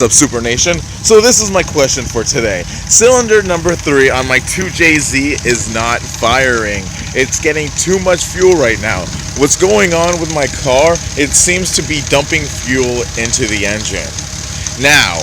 Up Super Nation. So this is my question for today. Cylinder number 3 on my 2JZ is not firing. It's getting too much fuel right now. What's going on with my car? It seems to be dumping fuel into the engine. Now,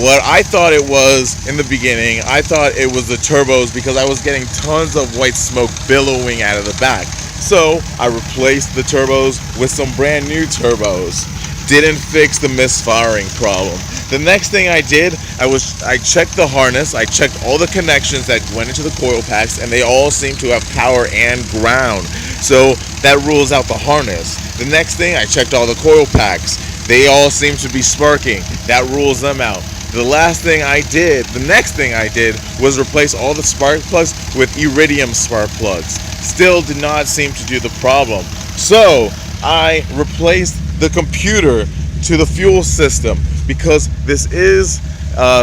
what I thought it was in the beginning, I thought it was the turbos because I was getting tons of white smoke billowing out of the back. So I replaced the turbos with some brand new turbos. Didn't fix the misfiring problem. The next thing I did, I checked the harness, I checked all the connections that went into the coil packs, and they all seem to have power and ground. So that rules out the harness. The next thing, I checked all the coil packs. They all seem to be sparking. That rules them out. The next thing I did was replace all the spark plugs with iridium spark plugs. Still did not seem to do the problem. So I replaced the computer to the fuel system because this is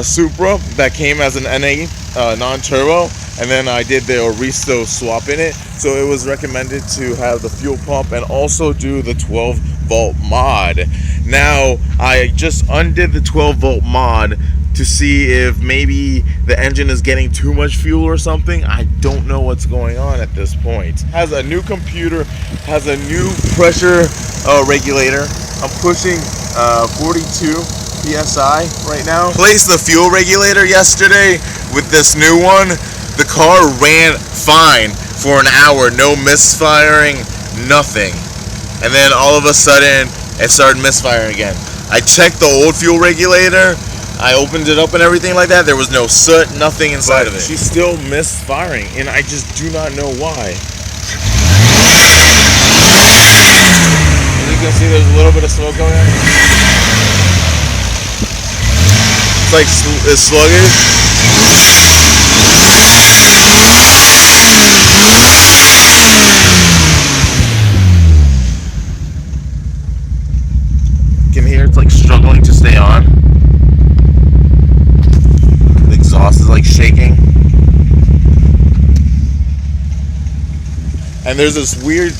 Supra that came as an NA non-turbo, and then I did the Aristo swap in it, so it was recommended to have the fuel pump and also do the 12-volt mod. Now I just undid the 12-volt mod to see if maybe the engine is getting too much fuel or something. I don't know what's going on at this point. Has a new computer, has a new pressure regulator. I'm pushing 42 PSI right now. Placed the fuel regulator yesterday with this new one. The car ran fine for an hour, no misfiring, nothing. And then all of a sudden it started misfiring again. I checked the old fuel regulator, I opened it up and everything like that. There was no soot, nothing inside of it. She's still misfiring, and I just do not know why. As you can see, there's a little bit of smoke going on. It's like it's sluggish. You can hear it's like struggling to stay on. The exhaust is like shaking. And there's this weird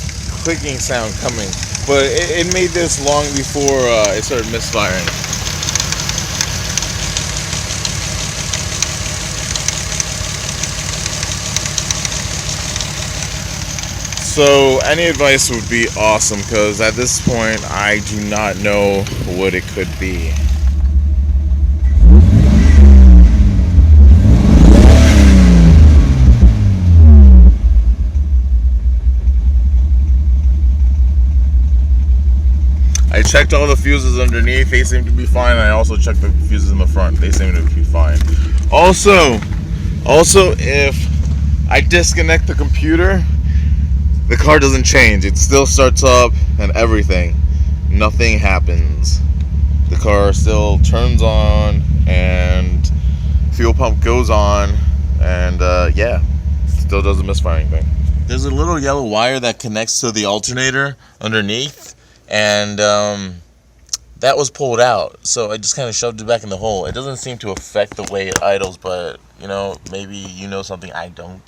clicking sound coming, but it made this long before it started misfiring. So any advice would be awesome, because at this point I do not know what it could be. I checked all the fuses underneath, they seem to be fine. I also checked the fuses in the front, they seem to be fine. Also if I disconnect the computer, the car doesn't change. It still starts up and everything. Nothing happens. The car still turns on and fuel pump goes on, and yeah, still does the misfiring thing. There's a little yellow wire that connects to the alternator underneath, and that was pulled out, so I just kind of shoved it back in the hole. It doesn't seem to affect the way it idles, but you know, maybe you know something I don't.